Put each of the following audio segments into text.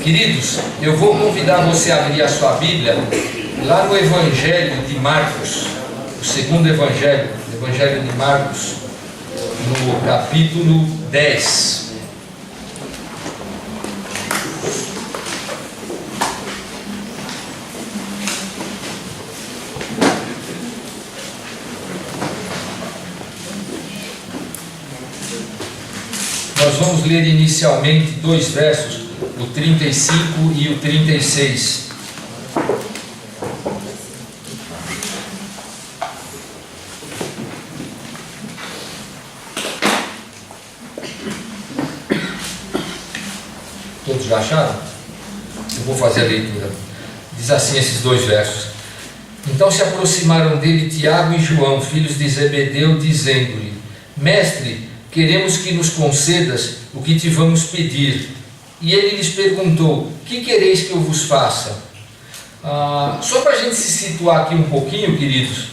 Queridos, eu vou convidar você a abrir a sua Bíblia lá no Evangelho de Marcos, o segundo Evangelho, Evangelho de Marcos, no capítulo 10. Nós vamos ler inicialmente dois versos, o 35 e o 36. Todos já acharam? Eu vou fazer a leitura. Diz assim esses dois versos: Então se aproximaram dele Tiago e João, filhos de Zebedeu, dizendo-lhe: Mestre, queremos que nos concedas o que te vamos pedir. E ele lhes perguntou: que quereis que eu vos faça? Só para a gente se situar aqui um pouquinho, queridos,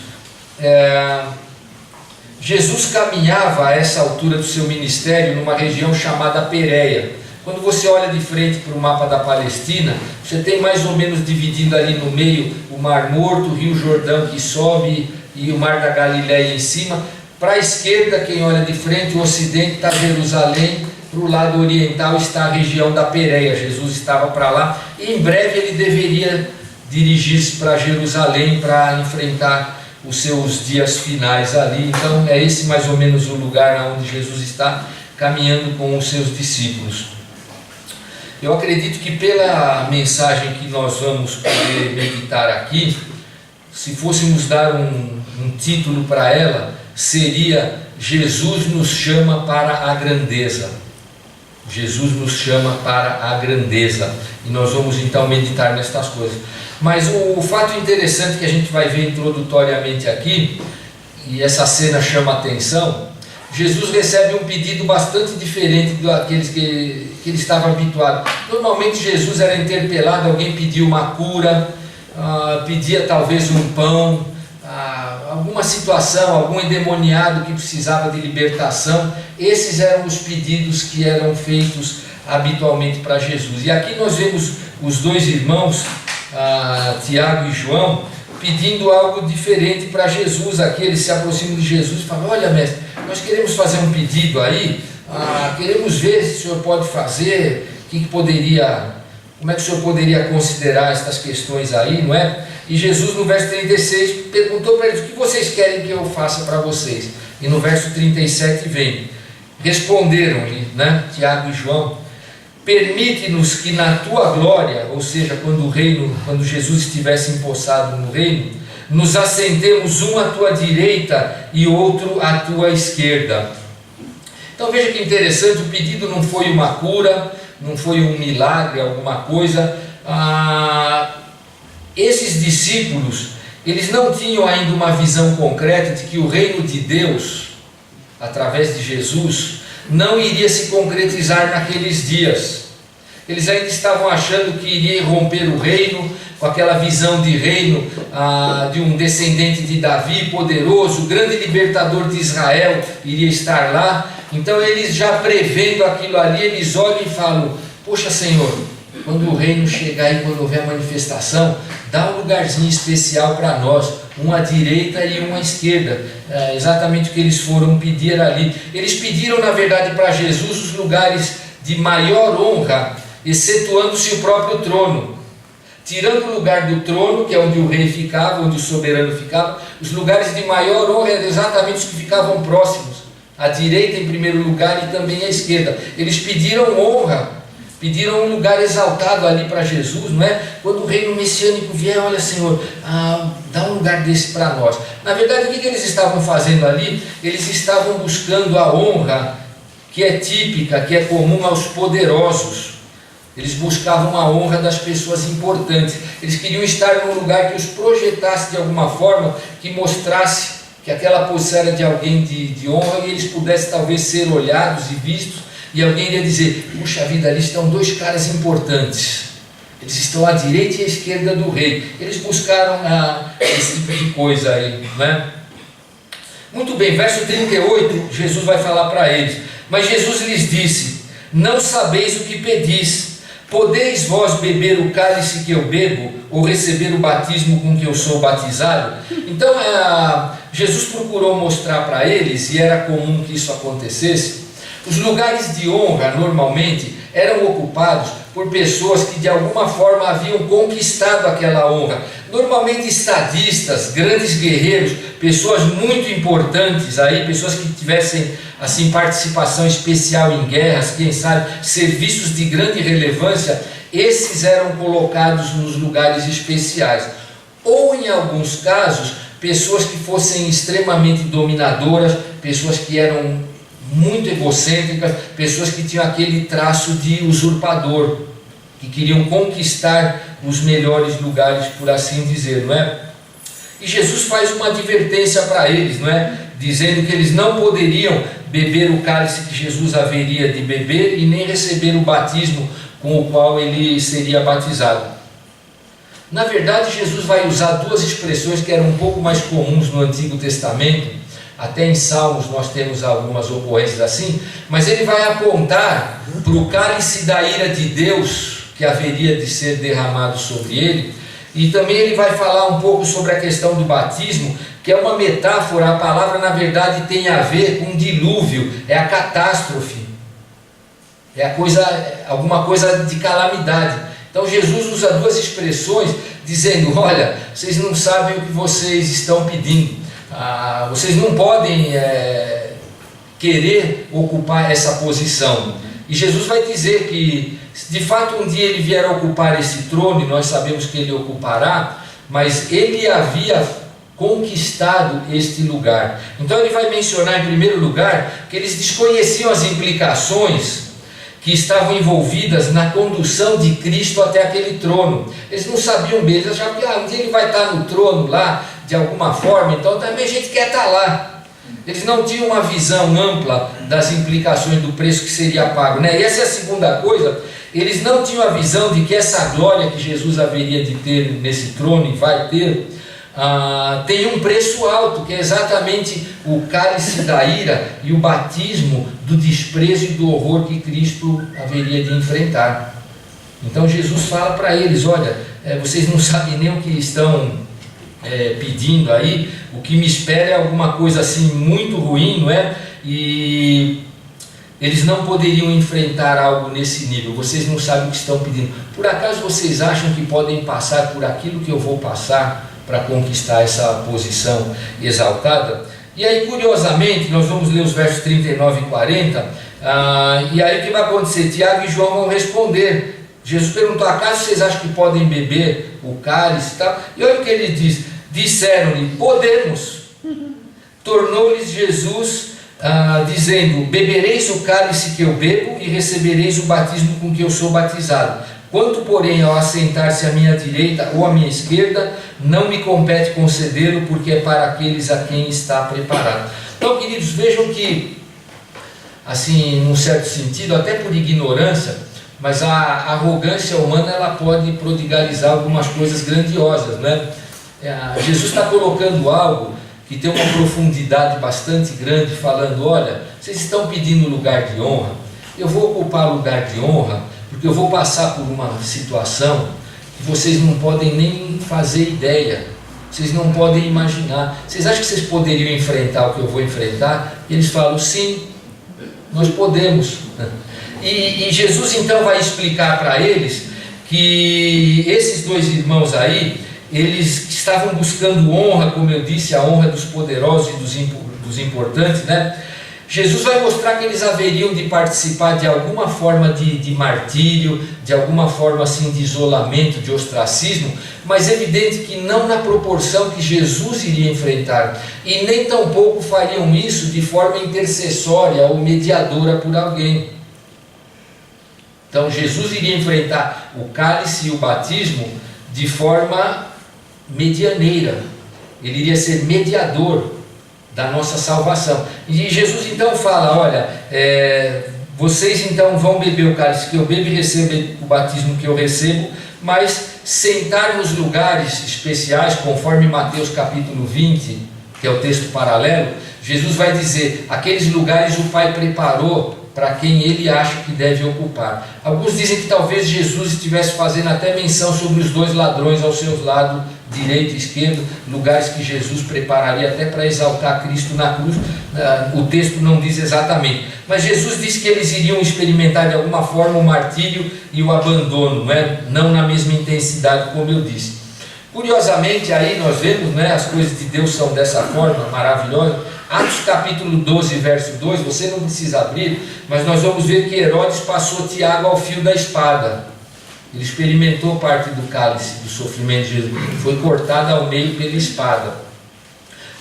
Jesus caminhava a essa altura do seu ministério numa região chamada Pérea. Quando você olha de frente para o mapa da Palestina, você tem mais ou menos dividido ali no meio o Mar Morto, o Rio Jordão que sobe e o Mar da Galileia em cima. Para a esquerda, quem olha de frente, o ocidente, está Jerusalém. Para o lado oriental está a região da Pérea. Jesus estava para lá e em breve ele deveria dirigir-se para Jerusalém para enfrentar os seus dias finais ali. Então é esse mais ou menos o lugar onde Jesus está caminhando com os seus discípulos. Eu acredito que pela mensagem que nós vamos poder meditar aqui, se fôssemos dar um título para ela, seria: Jesus nos chama para a grandeza. Jesus nos chama para a grandeza. E nós vamos então meditar nestas coisas. Mas o fato interessante que a gente vai ver introdutoriamente aqui, e essa cena chama a atenção, Jesus recebe um pedido bastante diferente daqueles que ele estava habituado. Normalmente Jesus era interpelado, alguém pedia uma cura, pedia talvez um pão, alguma situação, algum endemoniado que precisava de libertação. Esses eram os pedidos que eram feitos habitualmente para Jesus. E aqui nós vemos os dois irmãos, Tiago e João, pedindo algo diferente para Jesus. Aqui eles se aproximam de Jesus e falam: olha, mestre, nós queremos fazer um pedido aí, queremos ver se o senhor pode fazer, como é que o senhor poderia considerar estas questões aí, não é? E Jesus, no verso 36, perguntou para eles: o que vocês querem que eu faça para vocês? E no verso 37 vem: responderam-lhe, Tiago e João: permite-nos que na tua glória, ou seja, quando Jesus estivesse empossado no reino, nos assentemos um à tua direita e outro à tua esquerda. Então veja que interessante, o pedido não foi uma cura, não foi um milagre, alguma coisa. Esses discípulos, eles não tinham ainda uma visão concreta de que o reino de Deus, através de Jesus, não iria se concretizar naqueles dias. Eles ainda estavam achando que iria romper o reino, com aquela visão de reino de um descendente de Davi, poderoso, grande libertador de Israel, iria estar lá. Então eles, já prevendo aquilo ali, eles olham e falam: poxa, Senhor, quando o reino chegar e quando houver manifestação, dá um lugarzinho especial para nós, um à direita e um à esquerda. Exatamente o que eles foram pedir ali. Eles pediram, na verdade, para Jesus os lugares de maior honra, excetuando-se o próprio trono. Tirando o lugar do trono, que é onde o rei ficava, onde o soberano ficava, os lugares de maior honra eram exatamente os que ficavam próximos, à direita em primeiro lugar e também à esquerda. Eles pediram honra, pediram um lugar exaltado ali para Jesus, não é? Quando o reino messiânico vier, olha, Senhor, dá um lugar desse para nós. Na verdade, o que eles estavam fazendo ali? Eles estavam buscando a honra que é típica, que é comum aos poderosos. Eles buscavam a honra das pessoas importantes. Eles queriam estar num lugar que os projetasse de alguma forma, que mostrasse que aquela posição era de alguém de honra, e eles pudessem talvez ser olhados e vistos, e alguém iria dizer: puxa vida, ali estão dois caras importantes, eles estão à direita e à esquerda do rei. Eles buscaram esse tipo de coisa aí, não é? Muito bem, verso 38, Jesus vai falar para eles: mas Jesus lhes disse: não sabeis o que pedis. Podeis vós beber o cálice que eu bebo, ou receber o batismo com que eu sou batizado? Então Jesus procurou mostrar para eles, e era comum que isso acontecesse, os lugares de honra normalmente eram ocupados por pessoas que de alguma forma haviam conquistado aquela honra. Normalmente estadistas, grandes guerreiros, pessoas muito importantes aí, pessoas que tivessem assim participação especial em guerras, quem sabe serviços de grande relevância, esses eram colocados nos lugares especiais. Ou em alguns casos, pessoas que fossem extremamente dominadoras, pessoas que eram muito egocêntricas, pessoas que tinham aquele traço de usurpador, que queriam conquistar os melhores lugares, por assim dizer, não é? E Jesus faz uma advertência para eles, não é? Dizendo que eles não poderiam beber o cálice que Jesus haveria de beber e nem receber o batismo com o qual ele seria batizado. Na verdade, Jesus vai usar duas expressões que eram um pouco mais comuns no Antigo Testamento. Até em Salmos nós temos algumas ocorrências assim, mas ele vai apontar para o cálice da ira de Deus que haveria de ser derramado sobre ele, e também ele vai falar um pouco sobre a questão do batismo, que é uma metáfora. A palavra na verdade tem a ver com dilúvio, é a catástrofe, é alguma coisa de calamidade. Então Jesus usa duas expressões dizendo: olha, vocês não sabem o que vocês estão pedindo. Vocês não podem querer ocupar essa posição. E Jesus vai dizer que, de fato, um dia ele vier a ocupar esse trono, e nós sabemos que ele ocupará, mas ele havia conquistado este lugar. Então ele vai mencionar em primeiro lugar que eles desconheciam as implicações que estavam envolvidas na condução de Cristo até aquele trono. Eles não sabiam bem, eles achavam que um dia ele vai estar no trono lá, de alguma forma, então também a gente quer estar lá. Eles não tinham uma visão ampla das implicações do preço que seria pago, né? E essa é a segunda coisa, eles não tinham a visão de que essa glória que Jesus haveria de ter nesse trono e vai ter, tem um preço alto, que é exatamente o cálice da ira e o batismo do desprezo e do horror que Cristo haveria de enfrentar. Então Jesus fala para eles: olha, vocês não sabem nem o que estão pedindo aí, o que me espera é alguma coisa assim muito ruim, não é? E eles não poderiam enfrentar algo nesse nível. Vocês não sabem o que estão pedindo. Por acaso vocês acham que podem passar por aquilo que eu vou passar para conquistar essa posição exaltada? E aí, curiosamente, nós vamos ler os versos 39 e 40, e aí o que vai acontecer? Tiago e João vão responder. Jesus perguntou: acaso vocês acham que podem beber o cálice e tal? E olha o que ele diz: disseram-lhe: podemos. Tornou-lhes Jesus dizendo: bebereis o cálice que eu bebo e recebereis o batismo com que eu sou batizado. Quanto, porém, ao assentar-se à minha direita ou à minha esquerda, não me compete concedê-lo, porque é para aqueles a quem está preparado. Então, queridos, vejam que, assim, num certo sentido, até por ignorância, mas a arrogância humana, ela pode prodigalizar algumas coisas grandiosas, né? Jesus está colocando algo que tem uma profundidade bastante grande, falando: olha, vocês estão pedindo lugar de honra, eu vou ocupar lugar de honra, porque eu vou passar por uma situação que vocês não podem nem fazer ideia, vocês não podem imaginar. Vocês acham que vocês poderiam enfrentar o que eu vou enfrentar? E eles falam: sim, nós podemos. E Jesus então vai explicar para eles que esses dois irmãos aí, eles estavam buscando honra, como eu disse, a honra dos poderosos e dos importantes, né? Jesus vai mostrar que eles haveriam de participar de alguma forma de martírio, de alguma forma assim de isolamento, de ostracismo, mas é evidente que não na proporção que Jesus iria enfrentar, e nem tampouco fariam isso de forma intercessória ou mediadora por alguém. Então Jesus iria enfrentar o cálice e o batismo de forma medianeira, ele iria ser mediador da nossa salvação. E Jesus então fala: olha, vocês então vão beber o cálice que eu bebo e receber o batismo que eu recebo, mas sentar nos lugares especiais, conforme Mateus capítulo 20, que é o texto paralelo, Jesus vai dizer: aqueles lugares o Pai preparou para quem ele acha que deve ocupar. Alguns dizem que talvez Jesus estivesse fazendo até menção sobre os dois ladrões ao seu lado direito e esquerdo, lugares que Jesus prepararia até para exaltar Cristo na cruz. O texto não diz exatamente, mas Jesus disse que eles iriam experimentar de alguma forma o martírio e o abandono, não na mesma intensidade, como eu disse. Curiosamente, aí nós vemos, as coisas de Deus são dessa forma maravilhosa. Atos capítulo 12, verso 2, você não precisa abrir, mas nós vamos ver que Herodes passou Tiago ao fio da espada. Ele experimentou parte do cálice do sofrimento de Jesus, foi cortado ao meio pela espada.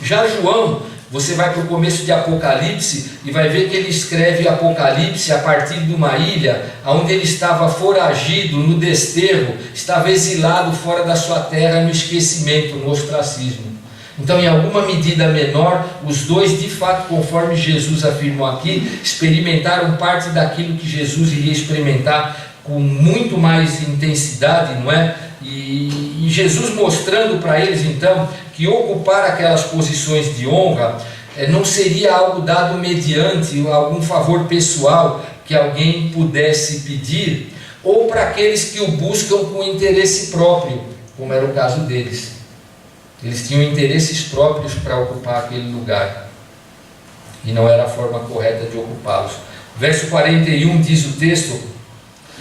Já João, você vai para o começo de Apocalipse e vai ver que ele escreve Apocalipse a partir de uma ilha onde ele estava foragido, no desterro, estava exilado fora da sua terra, no esquecimento, no ostracismo. Então, em alguma medida menor, os dois, de fato, conforme Jesus afirmou aqui, experimentaram parte daquilo que Jesus iria experimentar com muito mais intensidade, não é? E Jesus mostrando para eles, então, que ocupar aquelas posições de honra não seria algo dado mediante algum favor pessoal que alguém pudesse pedir, ou para aqueles que o buscam com interesse próprio, como era o caso deles. Eles tinham interesses próprios para ocupar aquele lugar, e não era a forma correta de ocupá-los. Verso 41 diz o texto: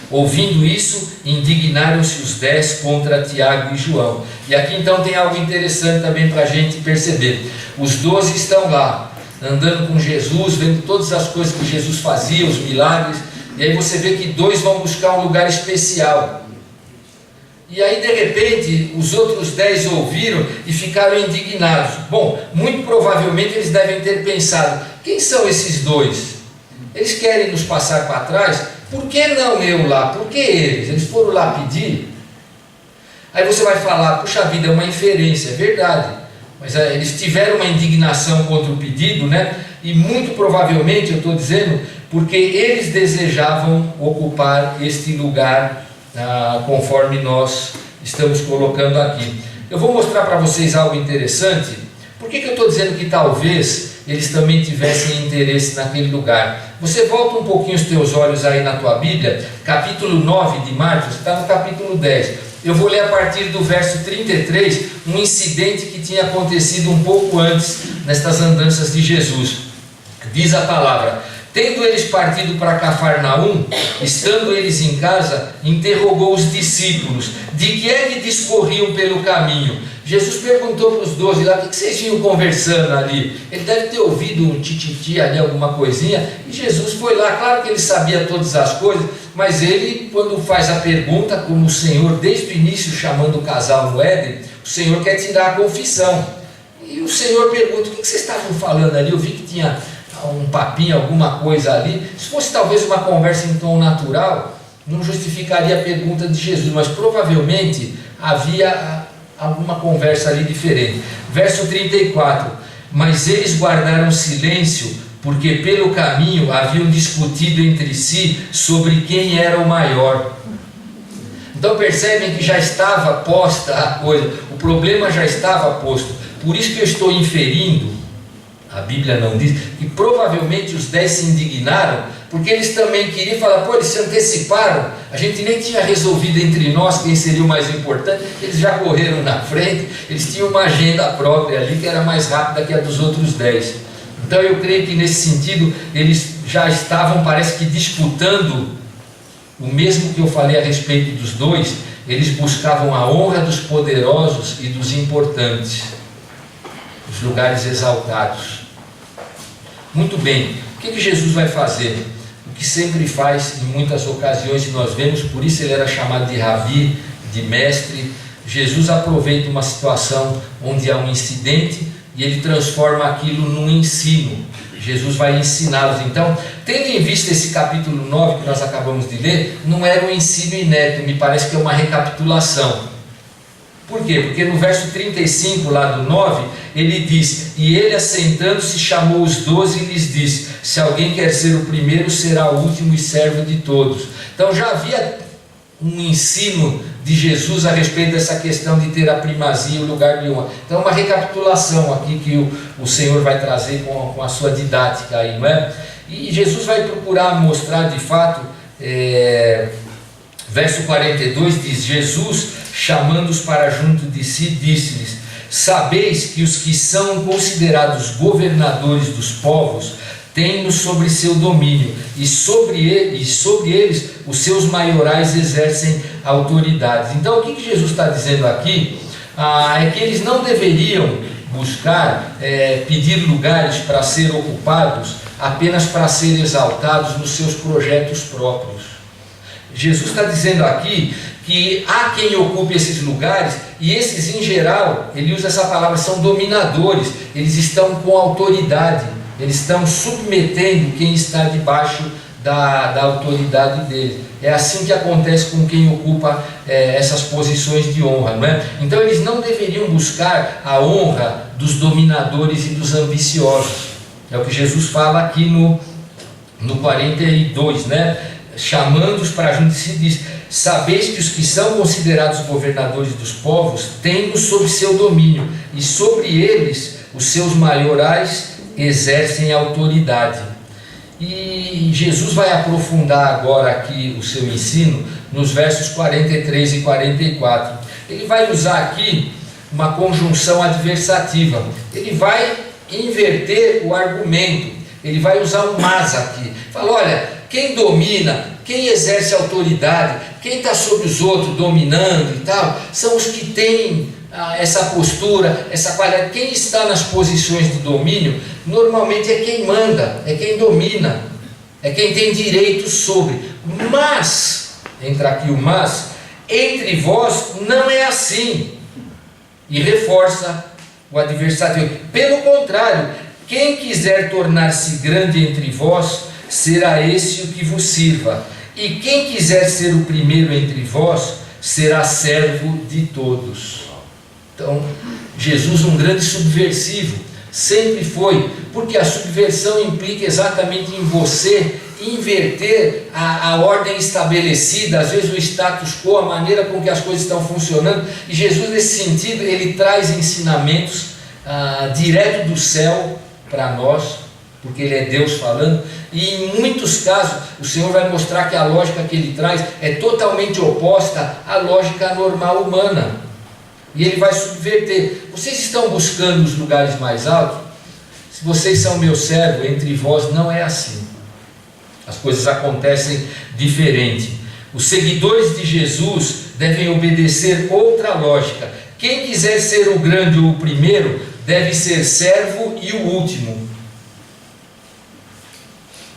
ouvindo isso, indignaram-se os 10 contra Tiago e João. E aqui então tem algo interessante também para a gente perceber. Os 12 estão lá, andando com Jesus, vendo todas as coisas que Jesus fazia, os milagres, e aí você vê que 2 vão buscar um lugar especial. E aí de repente os outros 10 ouviram e ficaram indignados. Bom, muito provavelmente eles devem ter pensado: quem são esses 2? Eles querem nos passar para trás? Por que não eu lá? Por que eles? Eles foram lá pedir? Aí você vai falar: puxa vida, é uma inferência, é verdade. Mas eles tiveram uma indignação contra o pedido, E muito provavelmente, eu estou dizendo, porque eles desejavam ocupar este lugar, conforme nós estamos colocando aqui. Eu vou mostrar para vocês algo interessante. Por que eu estou dizendo que talvez eles também tivessem interesse naquele lugar? Você volta um pouquinho os teus olhos aí na tua Bíblia, capítulo 9 de Marcos, está no capítulo 10. Eu vou ler a partir do verso 33, um incidente que tinha acontecido um pouco antes, nestas andanças de Jesus. Diz a palavra: tendo eles partido para Cafarnaum, estando eles em casa, interrogou os discípulos, de que é que discorriam pelo caminho. Jesus perguntou para os 12 lá: o que vocês vinham conversando ali? Ele deve ter ouvido um tititi ali, alguma coisinha, e Jesus foi lá. Claro que ele sabia todas as coisas, mas ele, quando faz a pergunta, como o Senhor desde o início chamando o casal no Éden, o Senhor quer tirar a confissão, e o Senhor pergunta: o que vocês estavam falando ali? Eu vi que tinha um papinho, alguma coisa ali. Se fosse talvez uma conversa em tom natural, não justificaria a pergunta de Jesus, mas provavelmente havia alguma conversa ali diferente. Verso 34: mas eles guardaram silêncio, porque pelo caminho haviam discutido entre si sobre quem era o maior. Então percebem que já estava posta a coisa, o problema já estava posto. Por isso que eu estou inferindo, a Bíblia não diz, que provavelmente os 10 se indignaram, porque eles também queriam falar: eles se anteciparam, a gente nem tinha resolvido entre nós quem seria o mais importante, eles já correram na frente, eles tinham uma agenda própria ali que era mais rápida que a dos outros 10. Então eu creio que nesse sentido eles já estavam, parece que disputando o mesmo que eu falei a respeito dos 2. Eles buscavam a honra dos poderosos e dos importantes, os lugares exaltados. Muito bem, o que Jesus vai fazer? O que sempre faz em muitas ocasiões, e nós vemos, por isso ele era chamado de Rabi, de mestre. Jesus aproveita uma situação onde há um incidente e ele transforma aquilo num ensino. Jesus vai ensiná-los. Então, tendo em vista esse capítulo 9 que nós acabamos de ler, não era um ensino inédito, me parece que é uma recapitulação. Por quê? Porque no verso 35 lá do 9, ele diz: e ele, assentando-se, chamou os 12 e lhes disse: se alguém quer ser o primeiro, será o último e servo de todos. Então já havia um ensino de Jesus a respeito dessa questão de ter a primazia, o lugar de honra. Então uma recapitulação aqui que o Senhor vai trazer com a sua didática aí, não é? E Jesus vai procurar mostrar de fato, verso 42 diz: Jesus, chamando-os para junto de si, disse-lhes: sabeis que os que são considerados governadores dos povos têm-no sobre seu domínio, e sobre eles os seus maiorais exercem autoridade. Então o que Jesus está dizendo aqui? É que eles não deveriam buscar pedir lugares para ser ocupados apenas para ser exaltados nos seus projetos próprios. Jesus está dizendo aqui que há quem ocupe esses lugares, e esses em geral, ele usa essa palavra, são dominadores, eles estão com autoridade, eles estão submetendo quem está debaixo da autoridade dele. É assim que acontece com quem ocupa essas posições de honra, não é? Então eles não deveriam buscar a honra dos dominadores e dos ambiciosos. É o que Jesus fala aqui no 42, né? Chamando-os para junto de si, diz: sabeis que os que são considerados governadores dos povos têm-no sob seu domínio, e sobre eles os seus maiorais exercem autoridade. E Jesus vai aprofundar agora aqui o seu ensino nos versos 43 e 44. Ele vai usar aqui uma conjunção adversativa. Ele vai inverter o argumento. Ele vai usar um mas aqui. Fala: olha, quem domina, quem exerce autoridade, quem está sobre os outros dominando e tal, são os que têm essa postura, essa qualidade. Quem está nas posições de domínio, normalmente é quem manda, é quem domina, é quem tem direito sobre. Mas, entra aqui o mas, entre vós não é assim. E reforça o adversário. Pelo contrário, quem quiser tornar-se grande entre vós, será esse o que vos sirva. E quem quiser ser o primeiro entre vós, será servo de todos. Então, Jesus, um grande subversivo, sempre foi, porque a subversão implica exatamente em você inverter a ordem estabelecida, às vezes o status quo, a maneira com que as coisas estão funcionando. E Jesus, nesse sentido, ele traz ensinamentos direto do céu para nós, porque ele é Deus falando, e em muitos casos o Senhor vai mostrar que a lógica que ele traz é totalmente oposta à lógica normal humana, e ele vai subverter. Vocês estão buscando os lugares mais altos? Se vocês são meu servo, entre vós não é assim. As coisas acontecem diferente. Os seguidores de Jesus devem obedecer outra lógica. Quem quiser ser o grande ou o primeiro, deve ser servo e o último.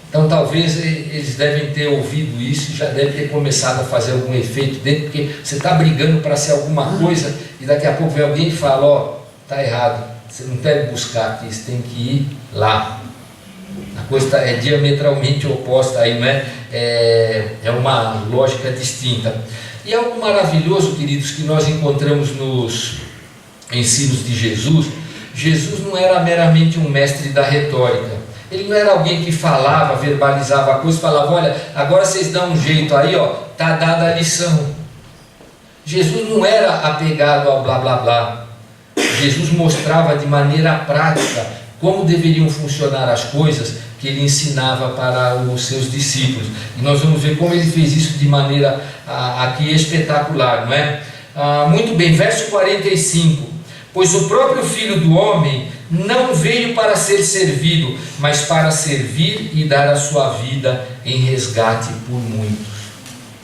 Então talvez eles devem ter ouvido isso e já deve ter começado a fazer algum efeito dentro, porque você está brigando para ser alguma coisa e daqui a pouco vem alguém e fala: ó, está errado, você não deve buscar aqui, você tem que ir lá. A coisa é diametralmente oposta aí, não é? É uma lógica distinta. E algo maravilhoso, queridos, que nós encontramos nos ensinos de Jesus. Jesus não era meramente um mestre da retórica. Ele não era alguém que falava, verbalizava a coisa, falava: olha, agora vocês dão um jeito aí, ó, está dada a lição. Jesus não era apegado ao blá blá blá. Jesus mostrava de maneira prática como deveriam funcionar as coisas que ele ensinava para os seus discípulos. E nós vamos ver como ele fez isso de maneira aqui espetacular, não é? Muito bem, verso 45. Pois o próprio Filho do Homem não veio para ser servido, mas para servir e dar a sua vida em resgate por muitos.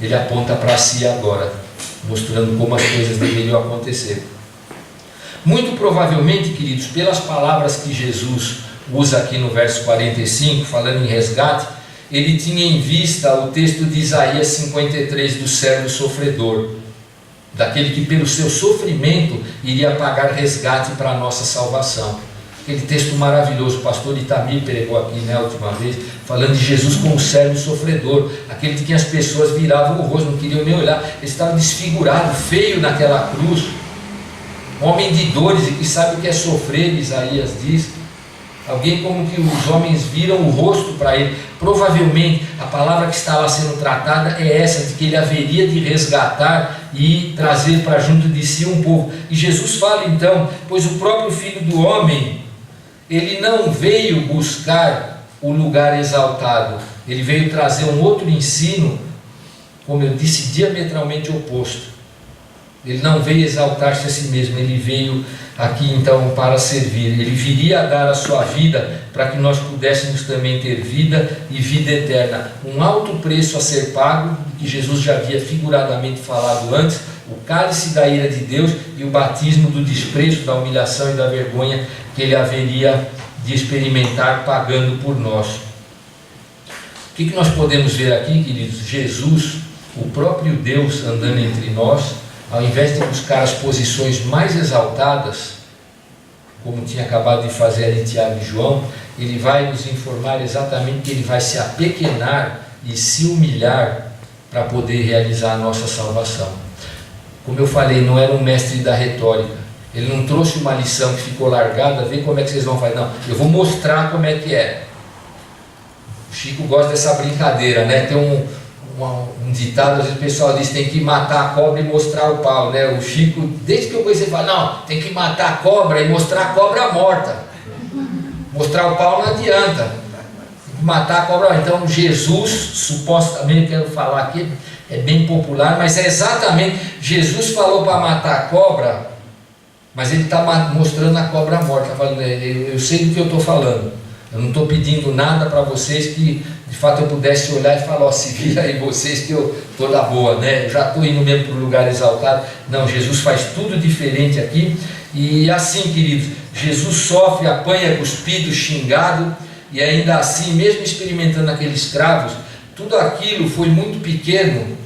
Ele aponta para si agora, mostrando como as coisas deveriam acontecer. Muito provavelmente, queridos, pelas palavras que Jesus usa aqui no verso 45, falando em resgate, ele tinha em vista o texto de Isaías 53, do servo sofredor, daquele que pelo seu sofrimento iria pagar resgate para a nossa salvação. Aquele texto maravilhoso, o pastor Itamir pregou aqui na última vez, falando de Jesus como servo sofredor, aquele de quem as pessoas viravam o rosto, não queriam nem olhar, ele estava desfigurado, feio naquela cruz, homem de dores e que sabe o que é sofrer, Isaías diz, alguém como que os homens viram o rosto para ele. Provavelmente a palavra que está lá sendo tratada é essa, de que ele haveria de resgatar e trazer para junto de si um povo. E Jesus fala então: pois o próprio Filho do Homem, ele não veio buscar o lugar exaltado. Ele veio trazer um outro ensino, como eu disse, diametralmente oposto. Ele não veio exaltar-se a si mesmo, ele veio aqui então para servir. Ele viria a dar a sua vida para que nós pudéssemos também ter vida e vida eterna. Um alto preço a ser pago, que Jesus já havia figuradamente falado antes, o cálice da ira de Deus e o batismo do desprezo, da humilhação e da vergonha que ele haveria de experimentar pagando por nós. O que nós podemos ver aqui, queridos? Jesus, o próprio Deus andando entre nós, ao invés de buscar as posições mais exaltadas, como tinha acabado de fazer ali Tiago e João, ele vai nos informar exatamente que ele vai se apequenar e se humilhar para poder realizar a nossa salvação. Como eu falei, não era um mestre da retórica. Ele não trouxe uma lição que ficou largada, vê como é que vocês vão fazer. Não, eu vou mostrar como é que é. O Chico gosta dessa brincadeira, né? Tem um ditado, às vezes o pessoal diz, tem que matar a cobra e mostrar o pau, né? O Chico, desde que eu conheci, ele fala, não, tem que matar a cobra e mostrar a cobra morta. Mostrar o pau não adianta. Tem que matar a cobra. Então Jesus, supostamente, eu quero falar aqui, é bem popular, mas é exatamente, Jesus falou para matar a cobra, mas ele está mostrando a cobra morta, falando, eu sei do que eu estou falando, eu não estou pedindo nada para vocês que de fato eu pudesse olhar e falar, ó, se vira aí vocês que eu estou da boa, né? Eu já estou indo mesmo para o lugar exaltado. Não, Jesus faz tudo diferente aqui. E assim, queridos, Jesus sofre, apanha, cuspido, xingado, e ainda assim, mesmo experimentando aqueles escravos, tudo aquilo foi muito pequeno,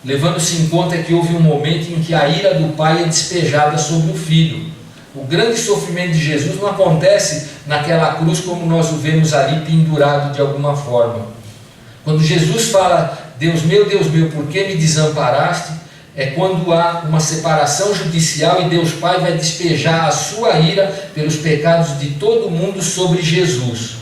levando-se em conta que houve um momento em que a ira do pai é despejada sobre o filho. O grande sofrimento de Jesus não acontece naquela cruz como nós o vemos ali pendurado de alguma forma. Quando Jesus fala, Deus meu, por que me desamparaste? É quando há uma separação judicial e Deus Pai vai despejar a sua ira pelos pecados de todo mundo sobre Jesus.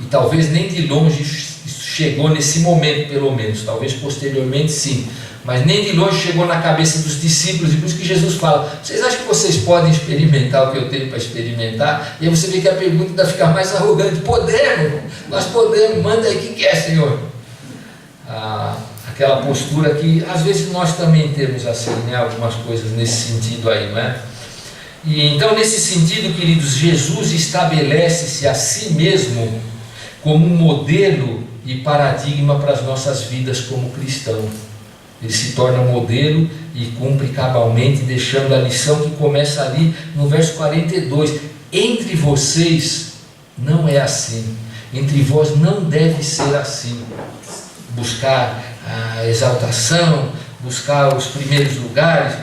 E talvez nem de longe isso chegou nesse momento, pelo menos, talvez posteriormente sim, mas nem de longe chegou na cabeça dos discípulos, e por isso que Jesus fala, vocês acham que vocês podem experimentar o que eu tenho para experimentar? E aí você vê que a pergunta ainda fica mais arrogante, podemos, nós podemos, manda aí o que é, Senhor? Aquela postura que às vezes nós também temos assim, né, algumas coisas nesse sentido aí, não é? E então nesse sentido, queridos, Jesus estabelece-se a si mesmo como um modelo e paradigma para as nossas vidas como cristãos. Ele se torna modelo e cumpre cabalmente, deixando a lição que começa ali no verso 42. Entre vocês não é assim, entre vós não deve ser assim. Buscar a exaltação, buscar os primeiros lugares.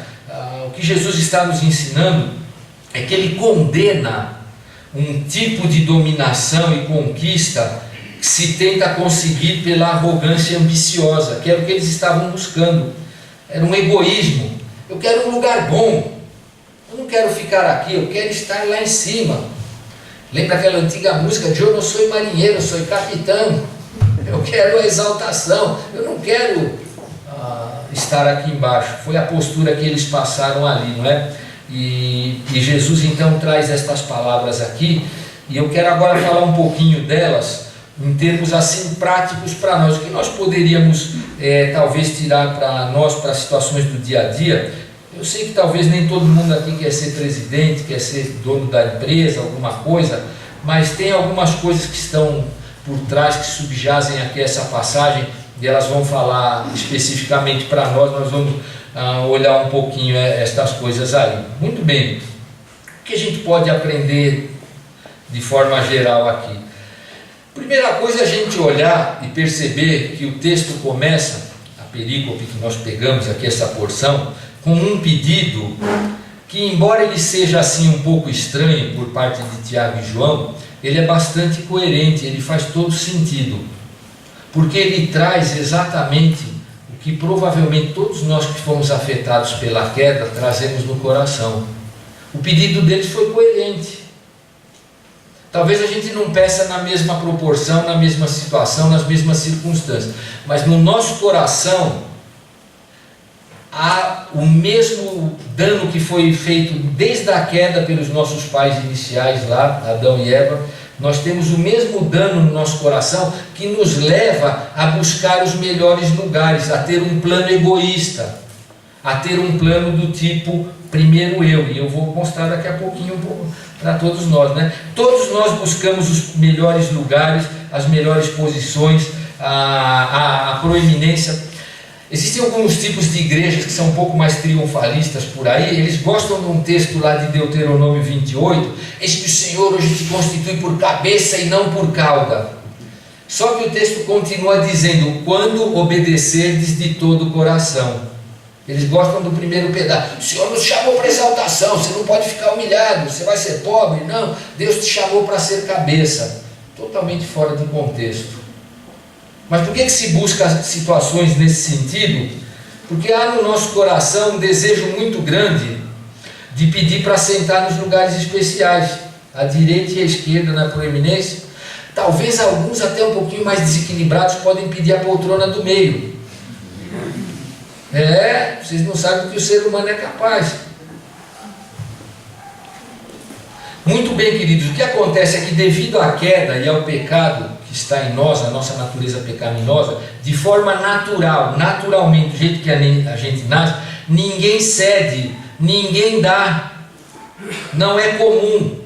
O que Jesus está nos ensinando é que ele condena um tipo de dominação e conquista que se tenta conseguir pela arrogância ambiciosa, que era o que eles estavam buscando. Era um egoísmo. Eu quero um lugar bom, eu não quero ficar aqui, eu quero estar lá em cima. Lembra aquela antiga música de eu não sou marinheiro, eu sou capitão. Eu quero a exaltação, eu não quero estar aqui embaixo. Foi a postura que eles passaram ali, não é? E Jesus então traz estas palavras aqui, e eu quero agora falar um pouquinho delas, em termos assim práticos para nós, o que nós poderíamos talvez tirar para nós, para situações do dia a dia. Eu sei que talvez nem todo mundo aqui quer ser presidente, quer ser dono da empresa, alguma coisa, mas tem algumas coisas que estão por trás, que subjazem aqui essa passagem, e elas vão falar especificamente para nós vamos olhar um pouquinho estas coisas aí. Muito bem, o que a gente pode aprender de forma geral aqui? Primeira coisa é a gente olhar e perceber que o texto começa, a perícope que nós pegamos aqui, essa porção, com um pedido que, embora ele seja assim um pouco estranho por parte de Tiago e João, ele é bastante coerente, ele faz todo sentido, porque ele traz exatamente o que provavelmente todos nós que fomos afetados pela queda trazemos no coração. O pedido deles foi coerente. Talvez a gente não peça na mesma proporção, na mesma situação, nas mesmas circunstâncias, mas no nosso coração há o mesmo dano que foi feito desde a queda pelos nossos pais iniciais lá, Adão e Eva. Nós temos o mesmo dano no nosso coração que nos leva a buscar os melhores lugares, a ter um plano egoísta, a ter um plano do tipo primeiro eu, e eu vou mostrar daqui a pouquinho para todos nós, né? Todos nós buscamos os melhores lugares, as melhores posições, a proeminência. Existem alguns tipos de igrejas que são um pouco mais triunfalistas por aí. Eles gostam de um texto lá de Deuteronômio 28, eis que o Senhor hoje te constitui por cabeça e não por cauda. Só que o texto continua dizendo, quando obedecerdes de todo o coração. Eles gostam do primeiro pedaço. O Senhor nos chamou para exaltação, você não pode ficar humilhado, você vai ser pobre. Não, Deus te chamou para ser cabeça. Totalmente fora de contexto. Mas por que se busca situações nesse sentido? Porque há no nosso coração um desejo muito grande de pedir para sentar nos lugares especiais, à direita e à esquerda na proeminência. Talvez alguns até um pouquinho mais desequilibrados podem pedir a poltrona do meio. Vocês não sabem do que o ser humano é capaz. Muito bem, queridos, o que acontece é que devido à queda e ao pecado que está em nós, a nossa natureza pecaminosa, de forma natural, naturalmente, do jeito que a gente nasce, ninguém cede, ninguém dá, não é comum.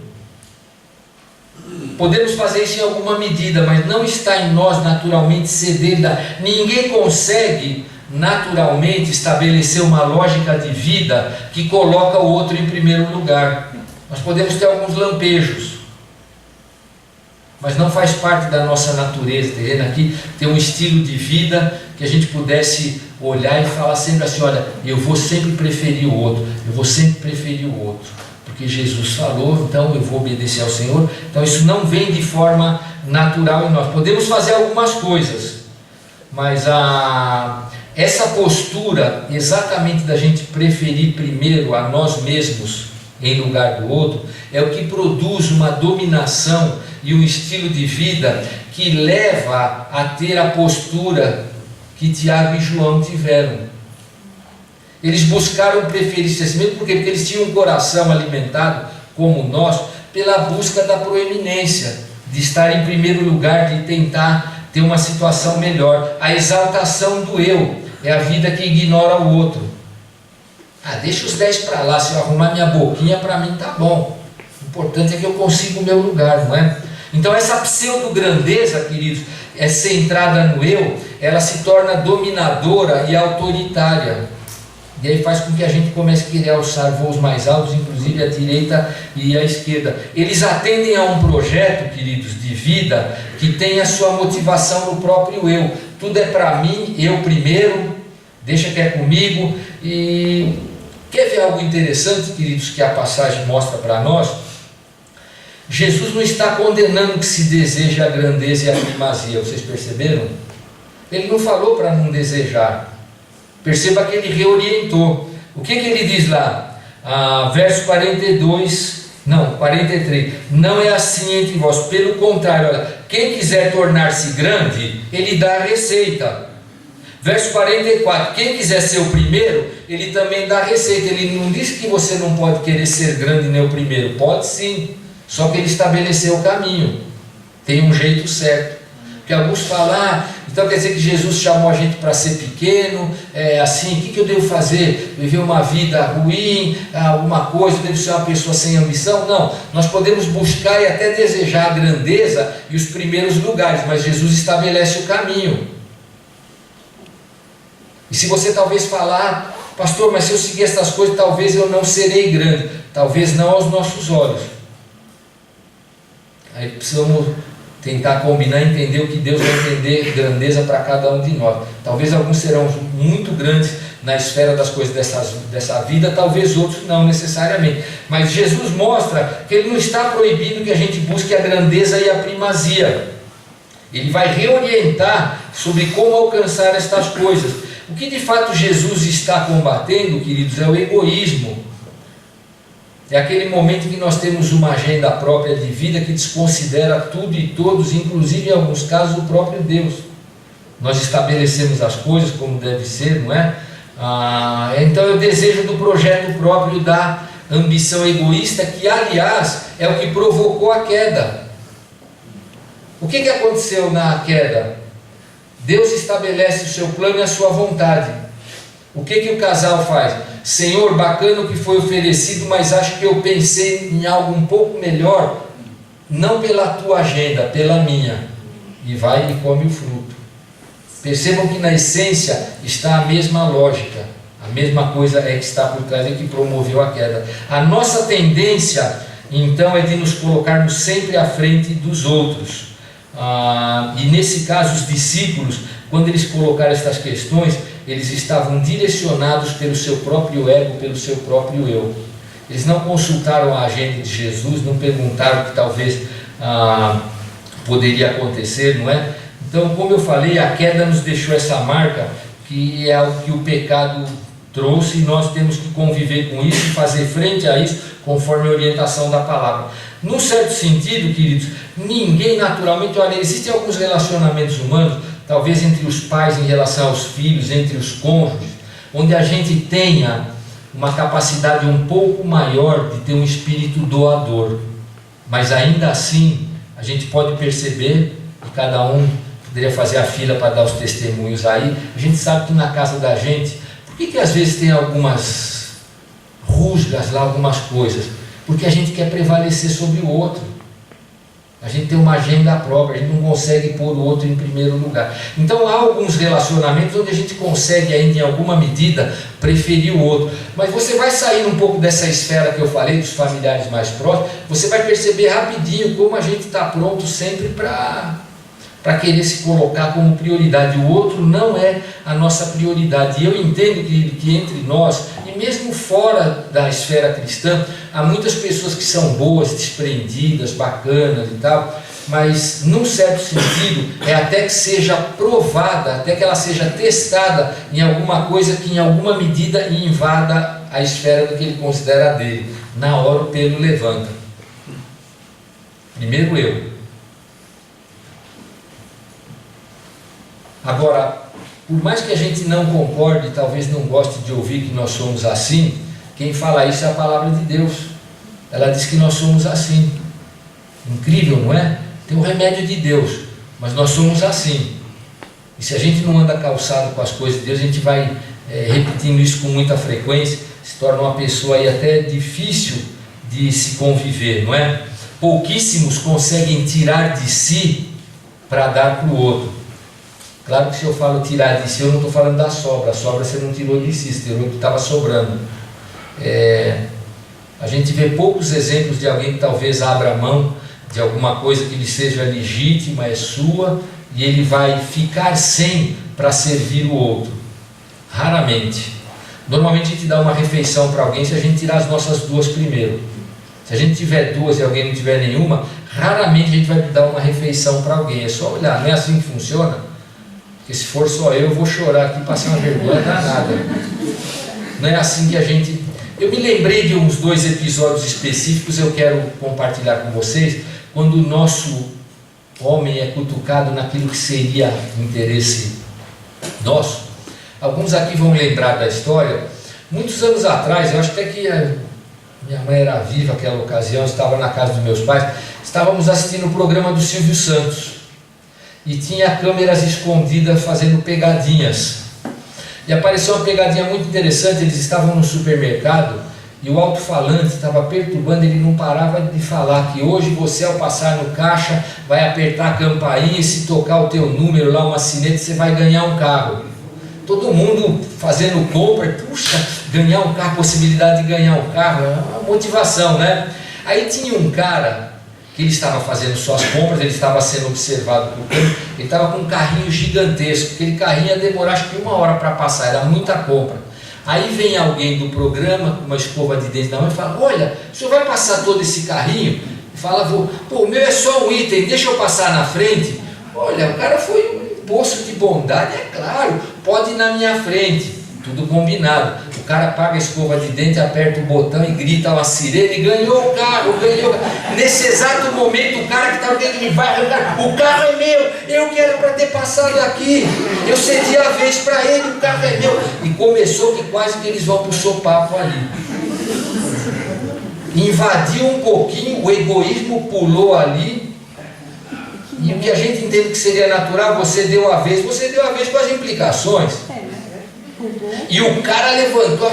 Podemos fazer isso em alguma medida, mas não está em nós naturalmente ceder, dar. Ninguém consegue naturalmente estabelecer uma lógica de vida que coloca o outro em primeiro lugar. Nós podemos ter alguns lampejos, mas não faz parte da nossa natureza, terrena aqui, ter um estilo de vida que a gente pudesse olhar e falar sempre assim, olha, eu vou sempre preferir o outro, eu vou sempre preferir o outro, porque Jesus falou, então eu vou obedecer ao Senhor. Então isso não vem de forma natural em nós. Podemos fazer algumas coisas, mas essa postura exatamente da gente preferir primeiro a nós mesmos em lugar do outro, é o que produz uma dominação e um estilo de vida que leva a ter a postura que Tiago e João tiveram. Eles buscaram preferir-se a si mesmo, porque eles tinham um coração alimentado, como o nosso, pela busca da proeminência, de estar em primeiro lugar, de tentar ter uma situação melhor. A exaltação do eu é a vida que ignora o outro. Deixa os 10 para lá, se eu arrumar minha boquinha, para mim tá bom. O importante é que eu consiga o meu lugar, não é? Então essa pseudo-grandeza, queridos, é centrada no eu, ela se torna dominadora e autoritária. E aí faz com que a gente comece a querer alçar voos mais altos, inclusive à direita e à esquerda. Eles atendem a um projeto, queridos, de vida, que tem a sua motivação no próprio eu. Tudo é para mim, eu primeiro, deixa que é comigo. E quer ver algo interessante, queridos, que a passagem mostra para nós? Jesus não está condenando que se deseje a grandeza e a primazia, vocês perceberam? Ele não falou para não desejar. Perceba que ele reorientou. O que ele diz lá? Verso 43. Não é assim entre vós, pelo contrário, olha, quem quiser tornar-se grande, ele dá a receita. Verso 44, quem quiser ser o primeiro, ele também dá a receita. Ele não diz que você não pode querer ser grande nem o primeiro, pode sim, só que ele estabeleceu o caminho, tem um jeito certo. Porque alguns falam, então quer dizer que Jesus chamou a gente para ser pequeno, assim, o que eu devo fazer? Viver uma vida ruim, alguma coisa, eu devo ser uma pessoa sem ambição? Não, nós podemos buscar e até desejar a grandeza e os primeiros lugares, mas Jesus estabelece o caminho. E se você talvez falar, pastor, mas se eu seguir essas coisas, talvez eu não serei grande. Talvez não aos nossos olhos. Aí precisamos tentar combinar e entender o que Deus vai entender grandeza para cada um de nós. Talvez alguns serão muito grandes na esfera das coisas dessa vida, talvez outros não necessariamente. Mas Jesus mostra que Ele não está proibindo que a gente busque a grandeza e a primazia. Ele vai reorientar sobre como alcançar estas coisas. O que de fato Jesus está combatendo, queridos, é o egoísmo. É aquele momento em que nós temos uma agenda própria de vida que desconsidera tudo e todos, inclusive em alguns casos o próprio Deus. Nós estabelecemos as coisas como deve ser, não é? Então eu desejo do projeto próprio, da ambição egoísta, que aliás é o que provocou a queda. O que aconteceu na queda? Deus estabelece o seu plano e a sua vontade. O que o casal faz? Senhor, bacana o que foi oferecido, mas acho que eu pensei em algo um pouco melhor, não pela tua agenda, pela minha. E vai e come o fruto. Percebam que na essência está a mesma lógica, a mesma coisa é que está por trás, é que promoveu a queda. A nossa tendência, então, é de nos colocarmos sempre à frente dos outros. E nesse caso, os discípulos, quando eles colocaram estas questões, eles estavam direcionados pelo seu próprio ego, pelo seu próprio eu. Eles não consultaram a agenda de Jesus, não perguntaram o que talvez poderia acontecer, não é? Então, como eu falei, a queda nos deixou essa marca, que é o que o pecado trouxe, e nós temos que conviver com isso e fazer frente a isso, conforme a orientação da palavra. Num certo sentido, queridos, ninguém naturalmente, olha, existem alguns relacionamentos humanos, talvez entre os pais em relação aos filhos, entre os cônjuges, onde a gente tenha uma capacidade um pouco maior de ter um espírito doador, mas ainda assim, a gente pode perceber que cada um poderia fazer a fila para dar os testemunhos aí. A gente sabe que na casa da gente, por que às vezes tem algumas rusgas lá, algumas coisas? Porque a gente quer prevalecer sobre o outro. A gente tem uma agenda própria, a gente não consegue pôr o outro em primeiro lugar. Então há alguns relacionamentos onde a gente consegue ainda em alguma medida preferir o outro. Mas você vai sair um pouco dessa esfera que eu falei, dos familiares mais próximos, você vai perceber rapidinho como a gente está pronto sempre para querer se colocar como prioridade. O outro não é a nossa prioridade. E eu entendo que entre nós, e mesmo fora da esfera cristã, há muitas pessoas que são boas, desprendidas, bacanas e tal, mas num certo sentido é até que seja provada, até que ela seja testada em alguma coisa que em alguma medida invada a esfera do que ele considera dele. Na hora o pelo levanta. Primeiro eu. Agora, por mais que a gente não concorde, talvez não goste de ouvir que nós somos assim, quem fala isso é a palavra de Deus. Ela diz que nós somos assim. Incrível, não é? Tem o remédio de Deus, mas nós somos assim. E se a gente não anda calçado com as coisas de Deus, a gente vai repetindo isso com muita frequência, se torna uma pessoa aí até difícil de se conviver, não é? Pouquíssimos conseguem tirar de si para dar para o outro. Claro que se eu falo tirar de si, eu não estou falando da sobra. A sobra você não tirou de si, você tirou o que estava sobrando. A gente vê poucos exemplos de alguém que talvez abra mão de alguma coisa que lhe seja legítima, é sua, e ele vai ficar sem para servir o outro. Raramente. Normalmente a gente dá uma refeição para alguém se a gente tirar as nossas duas primeiro. Se a gente tiver duas e alguém não tiver nenhuma, raramente a gente vai dar uma refeição para alguém. É só olhar, não é assim que funciona? Porque se for só eu vou chorar aqui, passar uma vergonha danada. Não é assim que a gente... Eu me lembrei de uns 2 episódios específicos, eu quero compartilhar com vocês, quando o nosso homem é cutucado naquilo que seria interesse nosso. Alguns aqui vão lembrar da história. Muitos anos atrás, eu acho até que minha mãe era viva naquela ocasião, eu estava na casa dos meus pais, estávamos assistindo o programa do Silvio Santos. E tinha câmeras escondidas fazendo pegadinhas. E apareceu uma pegadinha muito interessante. Eles estavam no supermercado e o alto-falante estava perturbando, ele não parava de falar que hoje você, ao passar no caixa, vai apertar a campainha e se tocar o teu número lá, uma sineta, você vai ganhar um carro. Todo mundo fazendo compra, puxa, ganhar um carro, possibilidade de ganhar um carro, é uma motivação, né? Aí tinha um cara que ele estava fazendo suas compras, ele estava sendo observado por ele estava com um carrinho gigantesco, aquele carrinho ia demorar acho que 1 hora para passar, era muita compra. Aí vem alguém do programa com uma escova de dente na mão e fala: olha, o senhor vai passar todo esse carrinho? E fala: pô, o meu é só um item, deixa eu passar na frente. Olha, o cara foi um poço de bondade, é claro, pode ir na minha frente. Tudo combinado. O cara paga a escova de dente, aperta o botão e grita uma sirene e ganhou o carro, ganhou. Nesse exato momento, o cara que está dentro de vai arrancar, o carro é meu, eu quero para ter passado aqui, eu cedi a vez para ele, o carro é meu. e começou que quase que eles vão para o sopapo ali. Invadiu um pouquinho, o egoísmo pulou ali, e o que a gente entende que seria natural, você deu a vez com as implicações. E o cara levantou,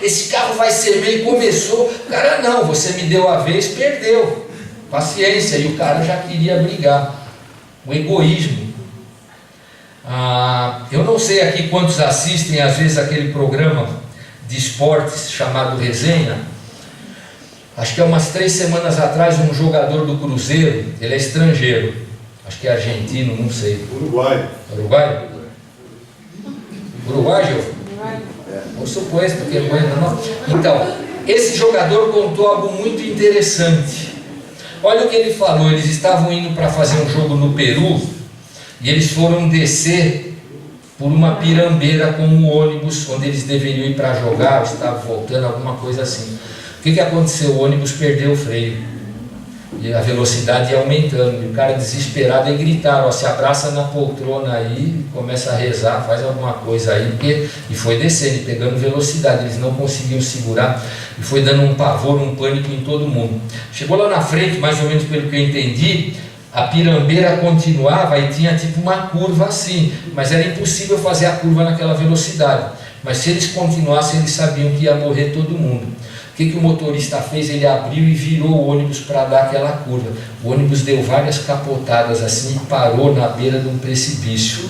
esse carro vai ser meu, e começou. O cara, não, você me deu a vez, perdeu. Paciência, e o cara já queria brigar. O egoísmo. Eu não sei aqui quantos assistem às vezes aquele programa de esportes chamado Resenha. Acho que há umas 3 semanas atrás um jogador do Cruzeiro, ele é estrangeiro, acho que é argentino, não sei. Uruguai? Uruguai, Gil? Por supuesto que é bueno, não? Então, esse jogador contou algo muito interessante. Olha o que ele falou. Eles estavam indo para fazer um jogo no Peru e eles foram descer por uma pirambeira com um ônibus onde eles deveriam ir para jogar, estavam voltando, alguma coisa assim. O que aconteceu? O ônibus perdeu o freio e a velocidade ia aumentando, e o cara desesperado, e gritaram, se abraça na poltrona aí, começa a rezar, faz alguma coisa aí, e foi descendo, pegando velocidade, eles não conseguiam segurar, e foi dando um pavor, um pânico em todo mundo. Chegou lá na frente, mais ou menos pelo que eu entendi, a pirambeira continuava e tinha tipo uma curva assim, mas era impossível fazer a curva naquela velocidade, mas se eles continuassem, eles sabiam que ia morrer todo mundo. O que o motorista fez? Ele abriu e virou o ônibus para dar aquela curva. O ônibus deu várias capotadas assim e parou na beira de um precipício.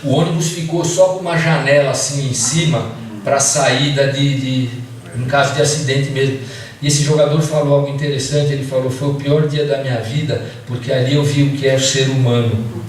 O ônibus ficou só com uma janela assim em cima para saída em caso de acidente mesmo. E esse jogador falou algo interessante. Ele falou: foi o pior dia da minha vida, porque ali eu vi o que é o ser humano.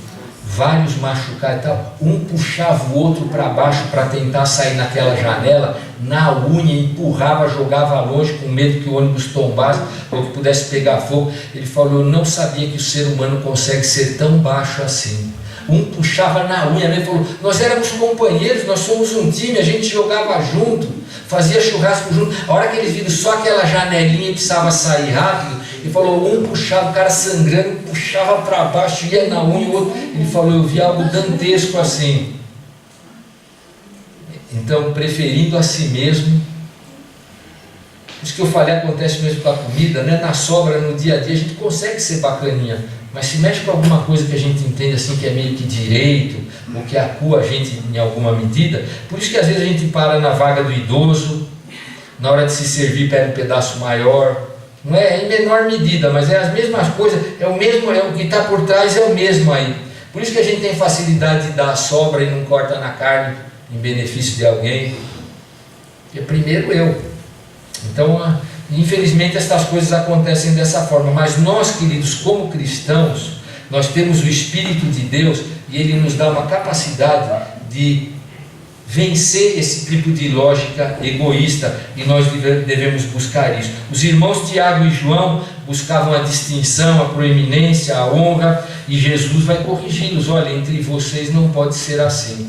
Vários machucados e tal, um puxava o outro para baixo para tentar sair naquela janela, na unha, empurrava, jogava longe com medo que o ônibus tombasse ou que pudesse pegar fogo. Ele falou: eu não sabia que o ser humano consegue ser tão baixo assim. Um puxava na unha, ele falou: nós éramos companheiros, nós somos um time, a gente jogava junto, fazia churrasco junto. A hora que eles viram só aquela janelinha e precisava sair rápido, ele falou: um puxava, o cara sangrando, puxava para baixo, ia na unha, o outro. Ele falou: eu vi algo dantesco assim. Então, preferindo a si mesmo. Isso que eu falei acontece mesmo com a comida, né? Na sobra, no dia a dia, a gente consegue ser bacaninha, mas se mexe com alguma coisa que a gente entende assim que é meio que direito, ou que acua a gente em alguma medida. Por isso que às vezes a gente para na vaga do idoso, na hora de se servir pega um pedaço maior. Não é em menor medida, mas é as mesmas coisas, é o que está por trás é o mesmo aí. Por isso que a gente tem facilidade de dar a sobra e não corta na carne em benefício de alguém. Porque primeiro eu. Então, infelizmente, estas coisas acontecem dessa forma. Mas nós, queridos, como cristãos, nós temos o Espírito de Deus e Ele nos dá uma capacidade de vencer esse tipo de lógica egoísta, e nós devemos buscar isso. Os irmãos Tiago e João buscavam a distinção, a proeminência, a honra, e Jesus vai corrigi-los: olha, entre vocês não pode ser assim,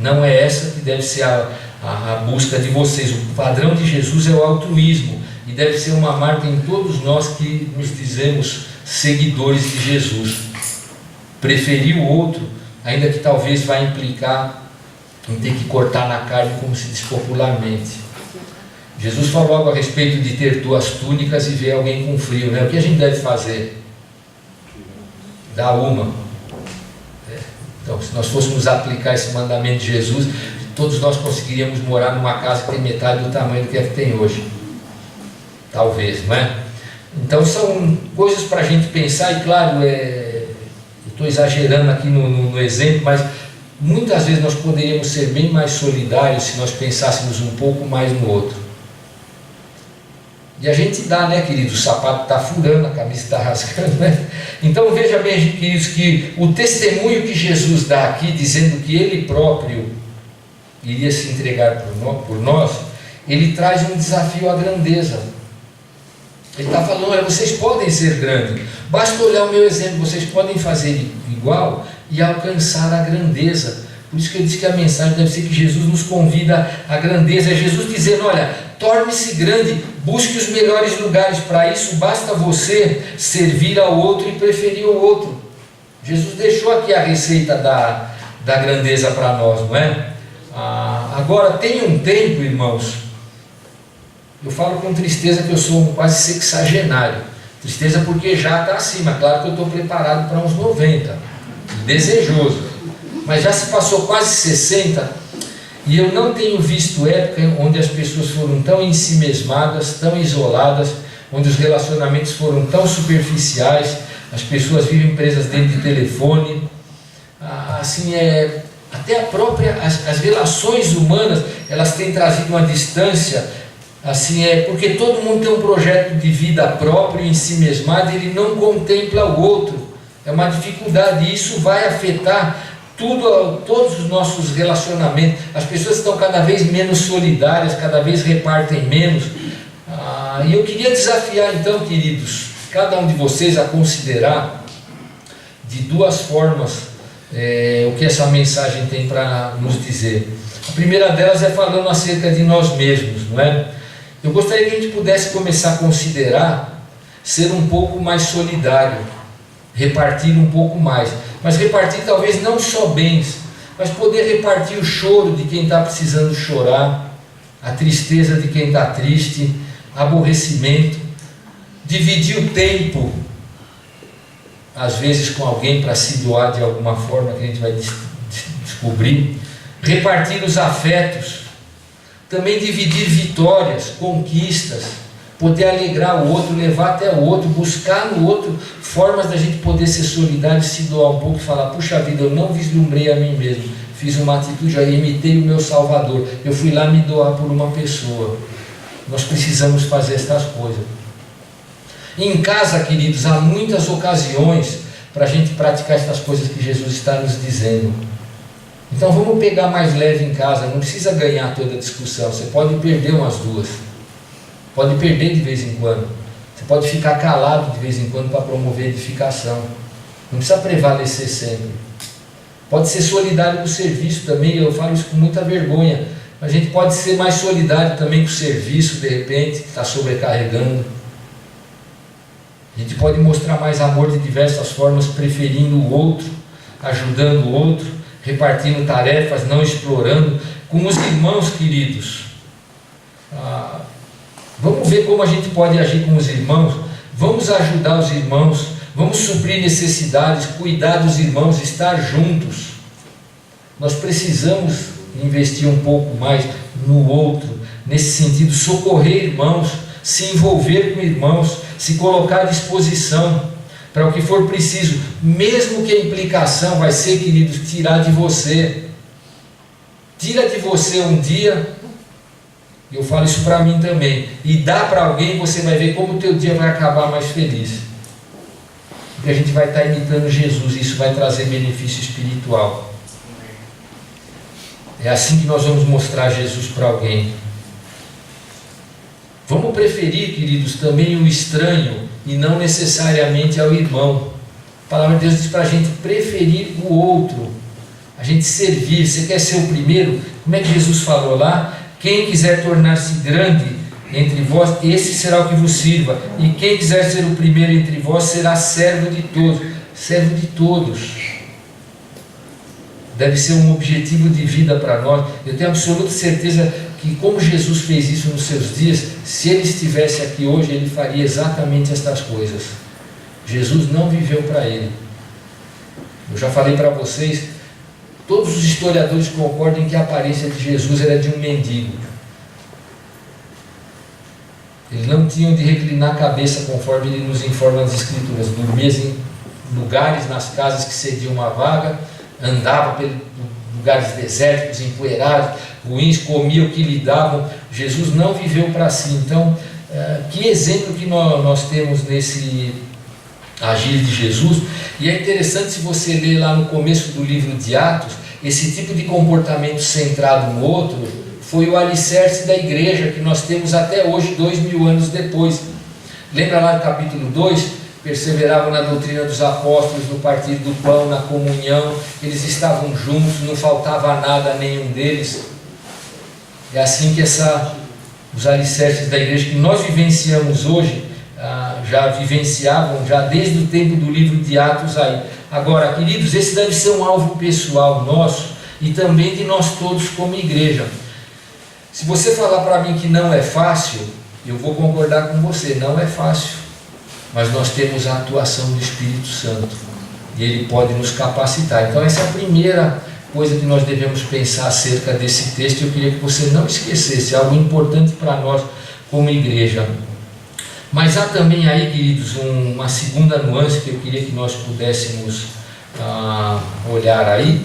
não é essa que deve ser a busca de vocês. O padrão de Jesus é o altruísmo, e deve ser uma marca em todos nós que nos dizemos seguidores de Jesus. Preferir o outro, ainda que talvez vá implicar em ter que cortar na carne, como se diz popularmente. Jesus falou algo a respeito de ter 2 túnicas e ver alguém com frio, né? O que a gente deve fazer? Dar uma. Então, se nós fôssemos aplicar esse mandamento de Jesus, todos nós conseguiríamos morar numa casa que tem metade do tamanho do que tem hoje. Talvez, não é? Então são coisas para a gente pensar, e claro, eu estou exagerando aqui no exemplo, mas muitas vezes nós poderíamos ser bem mais solidários se nós pensássemos um pouco mais no outro. E a gente dá, né, querido? O sapato está furando, a camisa está rasgando, né? Então veja bem, queridos, que o testemunho que Jesus dá aqui, dizendo que Ele próprio iria se entregar por nós, Ele traz um desafio à grandeza. Ele está falando: olha, vocês podem ser grandes, basta olhar o meu exemplo, vocês podem fazer igual e alcançar a grandeza. Por isso que ele diz que a mensagem deve ser que Jesus nos convida à grandeza. É Jesus dizendo: olha, torne-se grande, busque os melhores lugares. Para isso basta você servir ao outro e preferir o outro. Jesus deixou aqui a receita da grandeza para nós, não é? Agora, tem um tempo, irmãos, eu falo com tristeza que eu sou quase sexagenário. Tristeza porque já está acima. Claro que eu estou preparado para uns 90, desejoso. Mas já se passou quase 60 e eu não tenho visto época onde as pessoas foram tão ensimesmadas, tão isoladas, onde os relacionamentos foram tão superficiais, as pessoas vivem presas dentro de telefone. Assim, até as relações humanas, elas têm trazido uma distância, assim, porque todo mundo tem um projeto de vida próprio, em si mesmado, ele não contempla o outro. É uma dificuldade, e isso vai afetar todos os nossos relacionamentos. As pessoas estão cada vez menos solidárias, cada vez repartem menos. E eu queria desafiar então, queridos, cada um de vocês a considerar de duas formas o que essa mensagem tem para nos dizer. A primeira delas é falando acerca de nós mesmos, não é? Eu gostaria que a gente pudesse começar a considerar ser um pouco mais solidário, repartir um pouco mais, mas repartir talvez não só bens, mas poder repartir o choro de quem está precisando chorar, a tristeza de quem está triste, aborrecimento, dividir o tempo, às vezes com alguém para se doar de alguma forma que a gente vai descobrir, repartir os afetos, também dividir vitórias, conquistas, poder alegrar o outro, levar até o outro, buscar no outro formas da gente poder ser solidário, se doar um pouco e falar: puxa vida, eu não vislumbrei a mim mesmo, fiz uma atitude aí, imitei o meu Salvador, eu fui lá me doar por uma pessoa. Nós precisamos fazer estas coisas. Em casa, queridos, há muitas ocasiões para a gente praticar estas coisas que Jesus está nos dizendo. Então vamos pegar mais leve em casa, não precisa ganhar toda a discussão, você pode perder umas duas, pode perder de vez em quando, você pode ficar calado de vez em quando para promover edificação, não precisa prevalecer sempre. Pode ser solidário com o serviço também, eu falo isso com muita vergonha, mas a gente pode ser mais solidário também com o serviço, de repente, que está sobrecarregando. A gente pode mostrar mais amor de diversas formas, preferindo o outro, ajudando o outro, repartindo tarefas, não explorando. Com os irmãos, queridos, vamos ver como a gente pode agir com os irmãos, vamos ajudar os irmãos, vamos suprir necessidades, cuidar dos irmãos, estar juntos. Nós precisamos investir um pouco mais no outro, nesse sentido, socorrer irmãos, se envolver com irmãos, se colocar à disposição para o que for preciso, mesmo que a implicação vai ser, queridos, tirar de você. Tira de você um dia, eu falo isso para mim também, e dá para alguém, você vai ver como o teu dia vai acabar mais feliz. Porque a gente vai estar imitando Jesus, e isso vai trazer benefício espiritual. É assim que nós vamos mostrar Jesus para alguém. Vamos preferir, queridos, também o estranho e não necessariamente ao irmão. A palavra de Deus diz para a gente preferir o outro, a gente servir. Você quer ser o primeiro? Como é que Jesus falou lá? Quem quiser tornar-se grande entre vós, esse será o que vos sirva. E quem quiser ser o primeiro entre vós será servo de todos. Servo de todos. Deve ser um objetivo de vida para nós. Eu tenho absoluta certeza que, como Jesus fez isso nos seus dias, se ele estivesse aqui hoje, ele faria exatamente estas coisas. Jesus não viveu para ele. Eu já falei para vocês, todos os historiadores concordam que a aparência de Jesus era de um mendigo. Ele não tinha onde reclinar a cabeça, conforme ele nos informa nas Escrituras. Dormia em lugares, nas casas que cediam uma vaga, andava pelos lugares desérticos, empoeirados, ruins, comia o que lhe davam. Jesus não viveu para si. Então, que exemplo que nós temos nesse agir de Jesus. E é interessante, se você ler lá no começo do livro de Atos, esse tipo de comportamento centrado no outro foi o alicerce da igreja que nós temos até hoje, 2000 anos depois. Lembra lá no capítulo 2? Perseveravam na doutrina dos apóstolos, no partir do pão, na comunhão, eles estavam juntos, não faltava nada a nenhum deles. É assim que os alicerces da igreja que nós vivenciamos hoje, já vivenciavam, já desde o tempo do livro de Atos aí. Agora, queridos, esse deve ser um alvo pessoal nosso e também de nós todos como igreja. Se você falar para mim que não é fácil, eu vou concordar com você, não é fácil. Mas nós temos a atuação do Espírito Santo e Ele pode nos capacitar. Então essa é a primeira coisa que nós devemos pensar acerca desse texto. Eu queria que você não esquecesse, é algo importante para nós como igreja. Mas há também aí, queridos, uma segunda nuance que eu queria que nós pudéssemos olhar aí,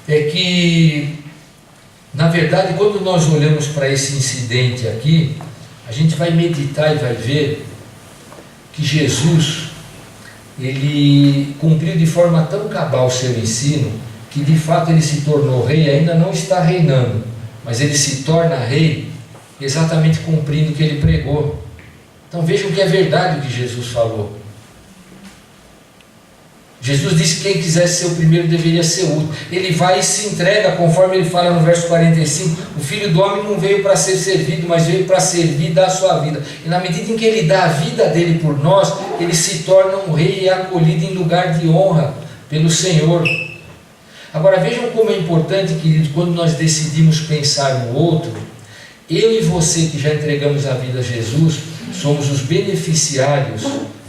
é que, na verdade, quando nós olhamos para esse incidente aqui, a gente vai meditar e vai ver que Jesus, ele cumpriu de forma tão cabal o seu ensino, que de fato ele se tornou rei, ainda não está reinando, mas ele se torna rei exatamente cumprindo o que ele pregou. Então vejam que é verdade o que Jesus falou. Jesus disse que quem quisesse ser o primeiro deveria ser o último. Ele vai e se entrega, conforme ele fala no verso 45, o Filho do Homem não veio para ser servido, mas veio para servir e dar a sua vida. E na medida em que ele dá a vida dele por nós, ele se torna um rei e é acolhido em lugar de honra pelo Senhor. Agora vejam como é importante, queridos, quando nós decidimos pensar no outro, eu e você que já entregamos a vida a Jesus, somos os beneficiários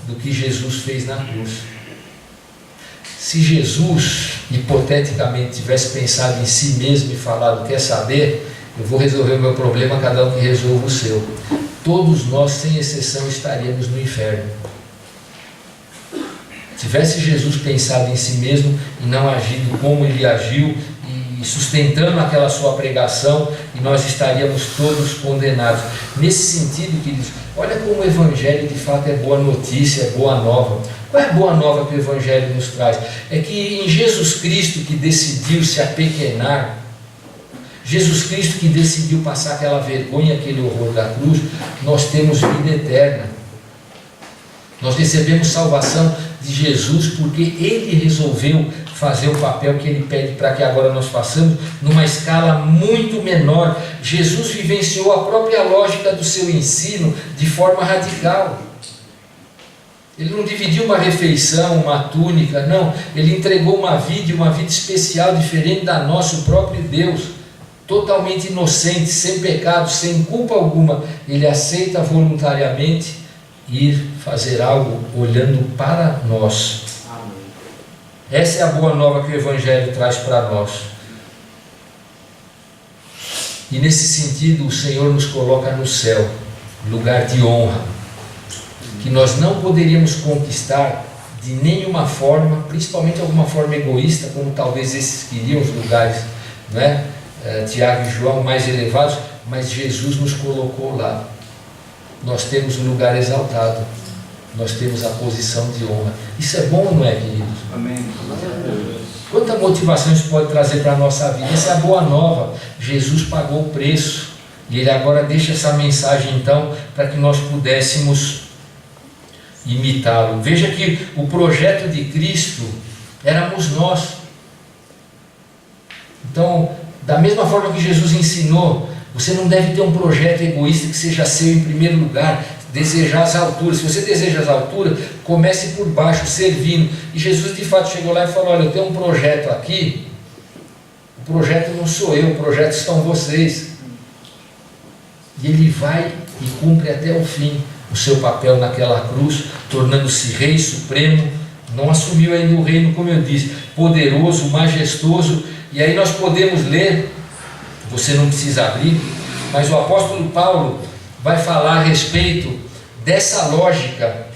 do que Jesus fez na cruz. Se Jesus, hipoteticamente, tivesse pensado em si mesmo e falado, quer saber, eu vou resolver o meu problema, cada um que resolva o seu, todos nós, sem exceção, estaríamos no inferno. Tivesse Jesus pensado em si mesmo e não agido como ele agiu, e sustentando aquela sua pregação, e nós estaríamos todos condenados. Nesse sentido, queridos, olha como o Evangelho de fato é boa notícia, é boa nova. Qual é a boa nova que o Evangelho nos traz? É que em Jesus Cristo, que decidiu se apequenar, Jesus Cristo que decidiu passar aquela vergonha, aquele horror da cruz, nós temos vida eterna. Nós recebemos salvação de Jesus porque Ele resolveu fazer o papel que Ele pede para que agora nós façamos, numa escala muito menor. Jesus vivenciou a própria lógica do seu ensino de forma radical. Ele não dividiu uma refeição, uma túnica, não. Ele entregou uma vida especial, diferente da nossa, o próprio Deus, totalmente inocente, sem pecado, sem culpa alguma. Ele aceita voluntariamente ir fazer algo olhando para nós. Amém. Essa é a boa nova que o Evangelho traz para nós. E nesse sentido o Senhor nos coloca no céu, lugar de honra, que nós não poderíamos conquistar de nenhuma forma, principalmente alguma forma egoísta, como talvez esses queriam, os lugares, né? Tiago e João mais elevados, mas Jesus nos colocou lá. Nós temos um lugar exaltado, nós temos a posição de honra. Isso é bom ou não é, queridos? Amém. Quanta motivação isso pode trazer para a nossa vida? Essa é a boa nova. Jesus pagou o preço e Ele agora deixa essa mensagem então para que nós pudéssemos imitá-lo. Veja que o projeto de Cristo éramos nós. Então, da mesma forma que Jesus ensinou, você não deve ter um projeto egoísta que seja seu em primeiro lugar, desejar as alturas. Se você deseja as alturas, comece por baixo, servindo. E Jesus de fato chegou lá e falou, olha, eu tenho um projeto aqui, o projeto não sou eu, o projeto estão vocês. E Ele vai e cumpre até o fim o seu papel naquela cruz, tornando-se Rei Supremo. Não assumiu ainda o reino, como eu disse, poderoso, majestoso. E aí nós podemos ler, você não precisa abrir, mas o apóstolo Paulo vai falar a respeito dessa lógica.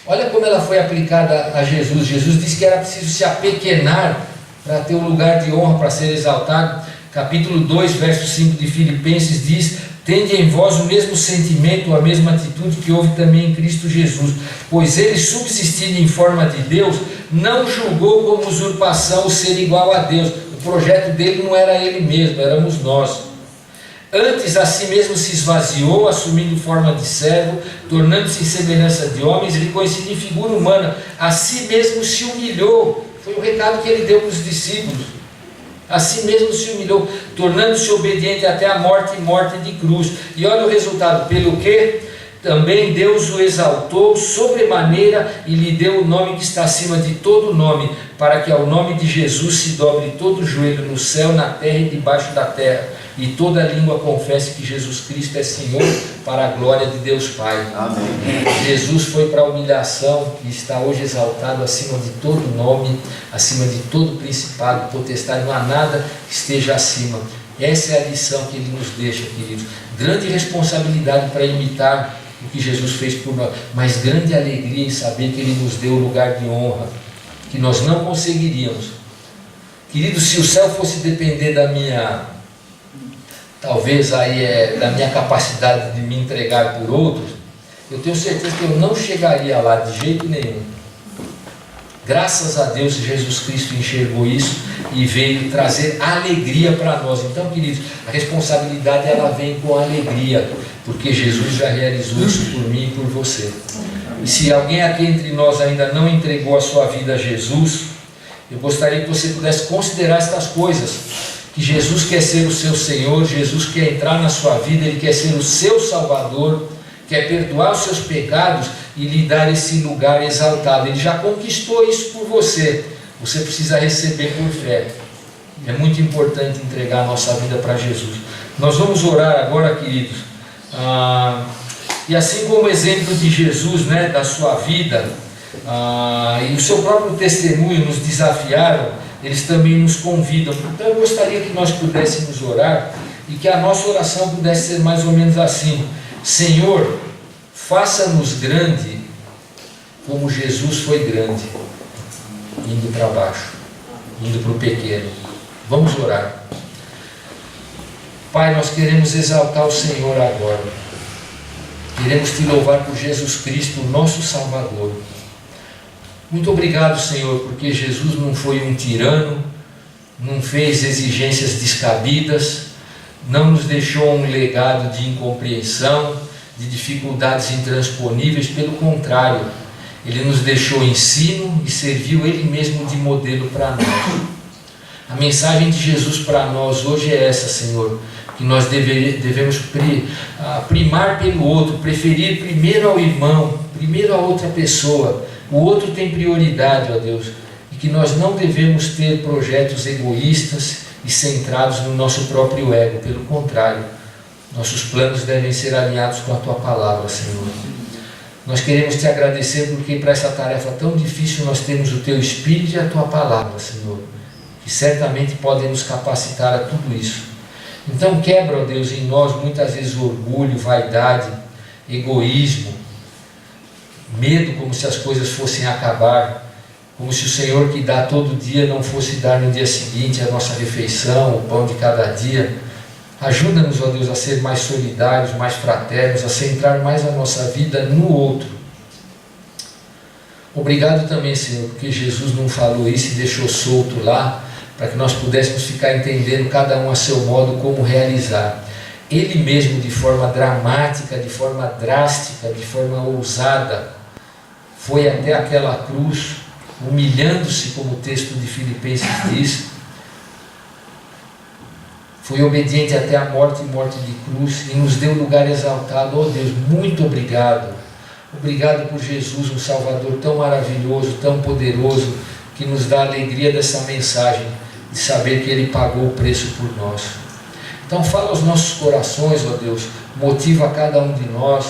Olha como ela foi aplicada a Jesus. Jesus disse que era preciso se apequenar para ter um lugar de honra, para ser exaltado. Capítulo 2, verso 5 de Filipenses diz, tende em vós o mesmo sentimento, a mesma atitude que houve também em Cristo Jesus, pois Ele, subsistindo em forma de Deus, não julgou como usurpação o ser igual a Deus. O projeto dele não era Ele mesmo, éramos nós. Antes a si mesmo se esvaziou, assumindo forma de servo, tornando-se em semelhança de homens, reconhecido em figura humana, a si mesmo se humilhou. Foi o recado que Ele deu para os discípulos. A si mesmo se humilhou, tornando-se obediente até a morte e morte de cruz. E olha o resultado, pelo que? Também Deus o exaltou sobremaneira e lhe deu o nome que está acima de todo nome, para que ao nome de Jesus se dobre todo o joelho no céu, na terra e debaixo da terra, e toda língua confesse que Jesus Cristo é Senhor, para a glória de Deus Pai. Amém. Jesus foi para a humilhação e está hoje exaltado acima de todo nome, acima de todo principado, potestade, não há nada que esteja acima. Essa é a lição que Ele nos deixa, queridos. Grande responsabilidade para imitar o que Jesus fez por nós, mas grande alegria em saber que Ele nos deu o lugar de honra, que nós não conseguiríamos. Queridos, se o céu fosse depender da minha, talvez aí da minha capacidade de me entregar por outros, eu tenho certeza que eu não chegaria lá de jeito nenhum. Graças a Deus, Jesus Cristo enxergou isso e veio trazer alegria para nós. Então, queridos, a responsabilidade ela vem com alegria, porque Jesus já realizou isso por mim e por você. E se alguém aqui entre nós ainda não entregou a sua vida a Jesus, eu gostaria que você pudesse considerar estas coisas, que Jesus quer ser o seu Senhor, Jesus quer entrar na sua vida, Ele quer ser o seu Salvador, quer perdoar os seus pecados e lhe dar esse lugar exaltado. Ele já conquistou isso por você. Você precisa receber por fé. É muito importante entregar a nossa vida para Jesus. Nós vamos orar agora, queridos. E assim como o exemplo de Jesus, né, da sua vida, e o seu próprio testemunho nos desafiaram, eles também nos convidam. Então eu gostaria que nós pudéssemos orar e que a nossa oração pudesse ser mais ou menos assim: Senhor, faça-nos grande como Jesus foi grande, indo para baixo, indo para o pequeno. Vamos orar. Pai, nós queremos exaltar o Senhor agora. Queremos te louvar por Jesus Cristo, o nosso Salvador. Muito obrigado, Senhor, porque Jesus não foi um tirano, não fez exigências descabidas, não nos deixou um legado de incompreensão, de dificuldades intransponíveis. Pelo contrário, Ele nos deixou ensino e serviu Ele mesmo de modelo para nós. A mensagem de Jesus para nós hoje é essa, Senhor, que nós devemos primar pelo outro, preferir primeiro ao irmão, primeiro a outra pessoa. O outro tem prioridade, ó Deus, e que nós não devemos ter projetos egoístas e centrados no nosso próprio ego. Pelo contrário, nossos planos devem ser alinhados com a Tua Palavra, Senhor. Nós queremos Te agradecer porque para essa tarefa tão difícil nós temos o Teu Espírito e a Tua Palavra, Senhor, que certamente podem nos capacitar a tudo isso. Então quebra, ó Deus, em nós muitas vezes orgulho, vaidade, egoísmo, medo como se as coisas fossem acabar, como se o Senhor que dá todo dia não fosse dar no dia seguinte a nossa refeição, o pão de cada dia. Ajuda-nos, ó Deus, a ser mais solidários, mais fraternos, a centrar mais a nossa vida no outro. Obrigado também, Senhor, porque Jesus não falou isso e deixou solto lá, para que nós pudéssemos ficar entendendo cada um a seu modo como realizar. Ele mesmo, de forma dramática, de forma drástica, de forma ousada, foi até aquela cruz, humilhando-se, como o texto de Filipenses diz, foi obediente até a morte e morte de cruz, e nos deu lugar exaltado. Oh Deus, muito obrigado. Obrigado por Jesus, um Salvador tão maravilhoso, tão poderoso, que nos dá a alegria dessa mensagem, de saber que Ele pagou o preço por nós. Então fala aos nossos corações, ó Deus, motiva a cada um de nós,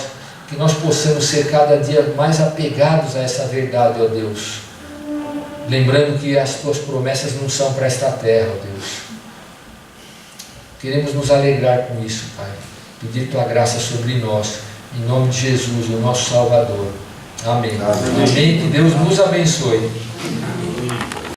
que nós possamos ser cada dia mais apegados a essa verdade, ó Deus. Lembrando que as Tuas promessas não são para esta terra, ó Deus. Queremos nos alegrar com isso, Pai. Pedir Tua graça sobre nós, em nome de Jesus, o nosso Salvador. Amém. Amém. Que Deus nos abençoe.